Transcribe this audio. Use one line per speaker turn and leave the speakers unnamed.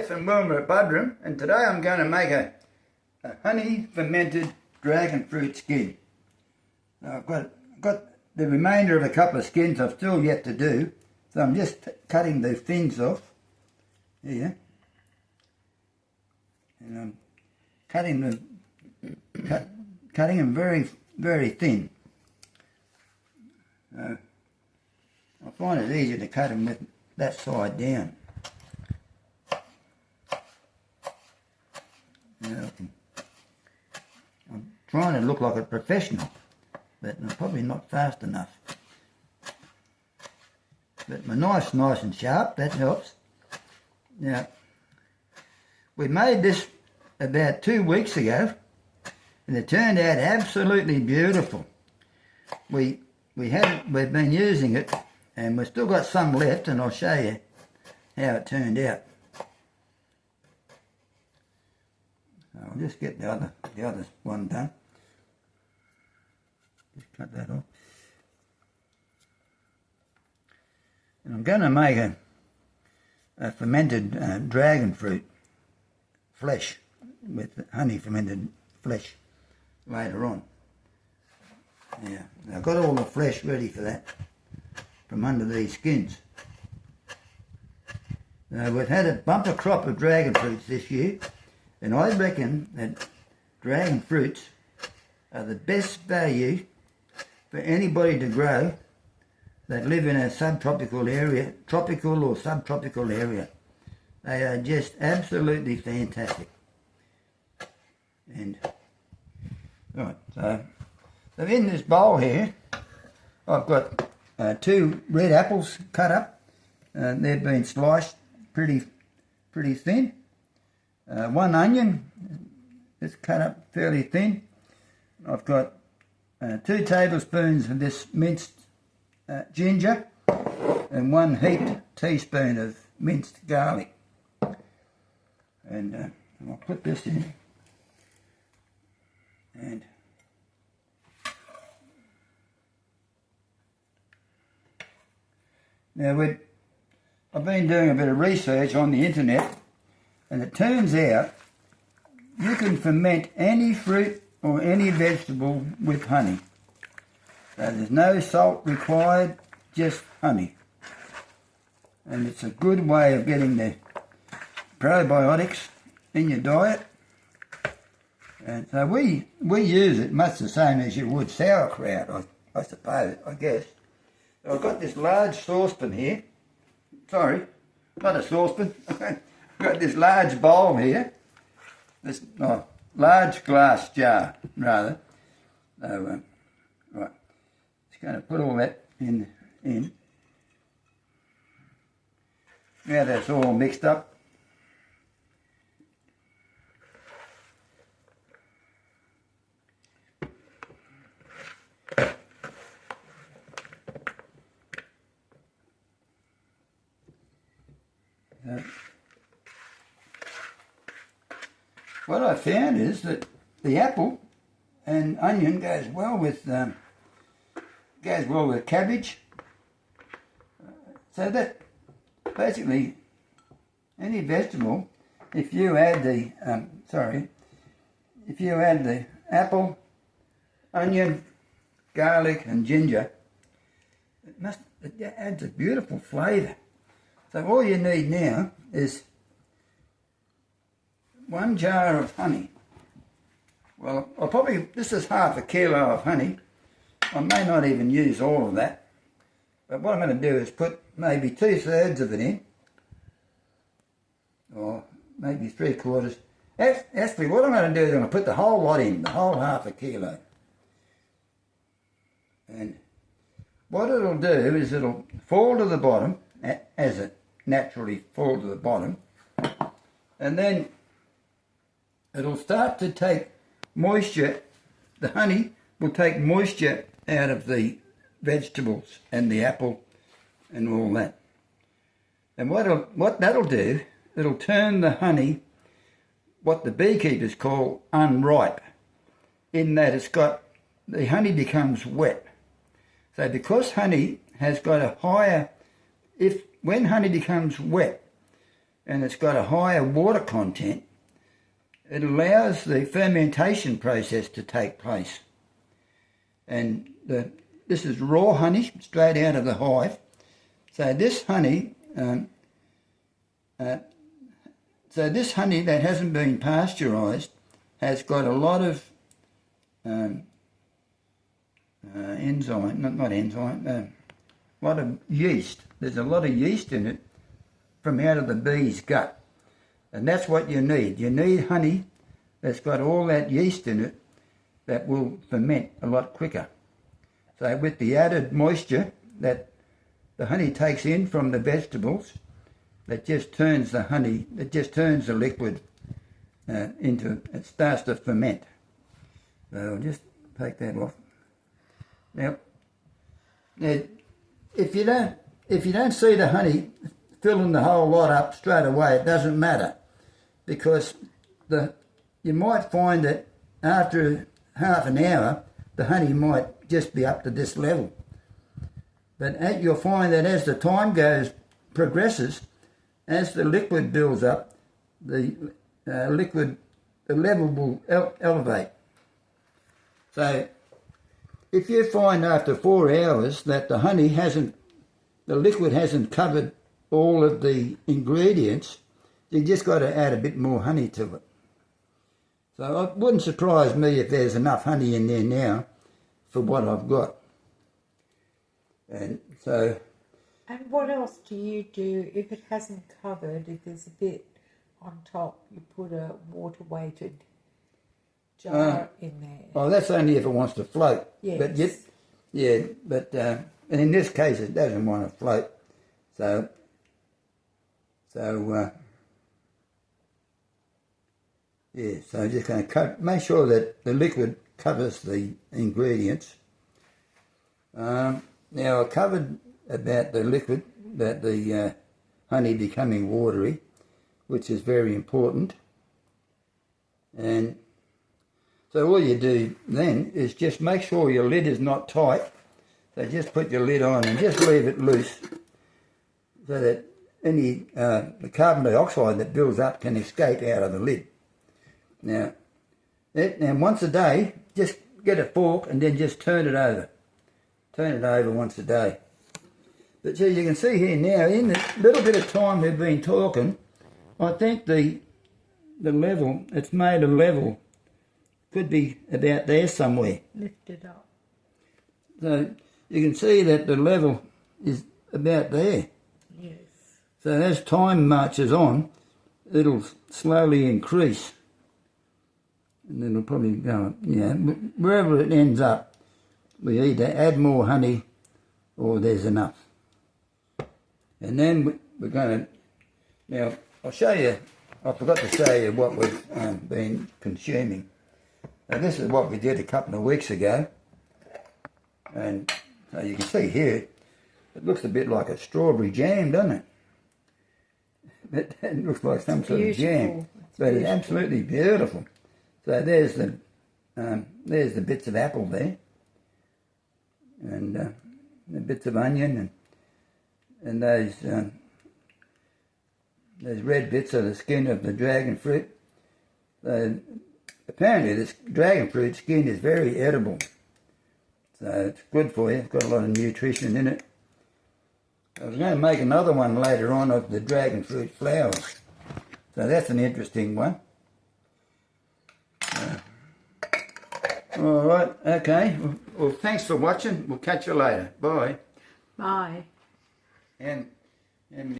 And Wilma at Budrum, and today I'm going to make a honey fermented dragon fruit skin. Now I've got the remainder of a couple of skins I've still yet to do, so I'm just cutting the fins off here, and I'm cutting them very, very thin. I find it easier to cut them with that side down. I'm trying to look like a professional, but I'm probably not fast enough. But my knife's nice and sharp, that helps. Now, we made this about 2 weeks ago, and it turned out absolutely beautiful. We've been using it, and we've still got some left, and I'll show you how it turned out. I'll just get the other one done. Just cut that off. And I'm going to make a fermented dragon fruit flesh with honey fermented flesh later on. Yeah, I've got all the flesh ready for that from under these skins. Now we've had a bumper crop of dragon fruits this year, and I reckon that dragon fruits are the best value for anybody to grow that live in a subtropical area, tropical or subtropical area. They are just absolutely fantastic. And right, so in this bowl here, I've got 2 red apples cut up. They've been sliced pretty thin. 1 onion is cut up fairly thin. I've got 2 tablespoons of this minced ginger and 1 heaped teaspoon of minced garlic. And I'll put this in. And now I've been doing a bit of research on the internet, and it turns out you can ferment any fruit or any vegetable with honey. So there's no salt required, just honey. And it's a good way of getting the probiotics in your diet. And so we use it much the same as you would sauerkraut, I suppose, I guess. So I've got this large saucepan here. Sorry, not a saucepan. I've got this large bowl here. This large glass jar, rather. So, right, just going to put all that in. Now that's all mixed up. What I found is that the apple and onion goes well with cabbage. So that basically any vegetable, if you add the apple, onion, garlic, and ginger, it adds a beautiful flavour. So all you need now is 1 jar of honey. Well, this is half a kilo of honey. I may not even use all of that. But what I'm going to do is put maybe 2/3 of it in. Or maybe 3/4. Actually, what I'm going to do is I'm going to put the whole lot in, the whole half a kilo. And what it'll do is it'll fall to the bottom, as it naturally falls to the bottom. And then it'll start to take moisture. The honey will take moisture out of the vegetables and the apple and all that. And what that'll do, it'll turn the honey, what the beekeepers call unripe, in that the honey becomes wet. So because honey has got a higher, when honey becomes wet, and it's got a higher water content, it allows the fermentation process to take place. And this is raw honey, straight out of the hive. So this honey, that hasn't been pasteurised has got a lot of a lot of yeast. There's a lot of yeast in it from out of the bee's gut. And that's what you need. You need honey that's got all that yeast in it that will ferment a lot quicker. So with the added moisture that the honey takes in from the vegetables, that just turns the honey, it just turns the liquid it starts to ferment. So I'll just take that off. Now, if you don't see the honey filling the whole lot up straight away, it doesn't matter, because you might find that after half an hour the honey might just be up to this level. But you'll find that as the time progresses, as the liquid builds up, the level will elevate. So if you find after 4 hours that the liquid hasn't covered all of the ingredients, you just got to add a bit more honey to it. So it wouldn't surprise me if there's enough honey in there now for what I've got. And so.
And what else do you do if it hasn't covered? If there's a bit on top, you put a water-weighted jar in there.
Oh, that's only if it wants to float.
Yes.
But and in this case, it doesn't want to float. So just going to make sure that the liquid covers the ingredients. Now I covered about the liquid, about the honey becoming watery, which is very important. And so all you do then is just make sure your lid is not tight. So just put your lid on and just leave it loose so that any the carbon dioxide that builds up can escape out of the lid. Now once a day, just get a fork and then just turn it over. Turn it over once a day. But so you can see here now, in the little bit of time we've been talking, I think the level, it's made a level, could be about there somewhere.
Lift it up.
So you can see that the level is about there.
Yes.
So as time marches on, it'll slowly increase. And then it'll probably go, wherever it ends up, we either add more honey or there's enough. And then we're going to, now I'll show you, I forgot to show you what we've been consuming. Now this is what we did a couple of weeks ago. And so you can see here, it looks a bit like a strawberry jam, doesn't it? It looks like some sort of jam. But it's absolutely beautiful. So there's the bits of apple there. And the bits of onion and those red bits are the skin of the dragon fruit. Apparently this dragon fruit skin is very edible. So it's good for you. It's got a lot of nutrition in it. I was going to make another one later on of the dragon fruit flowers. So that's an interesting one. All right, okay. Well, thanks for watching. We'll catch you later. Bye.
Bye.
And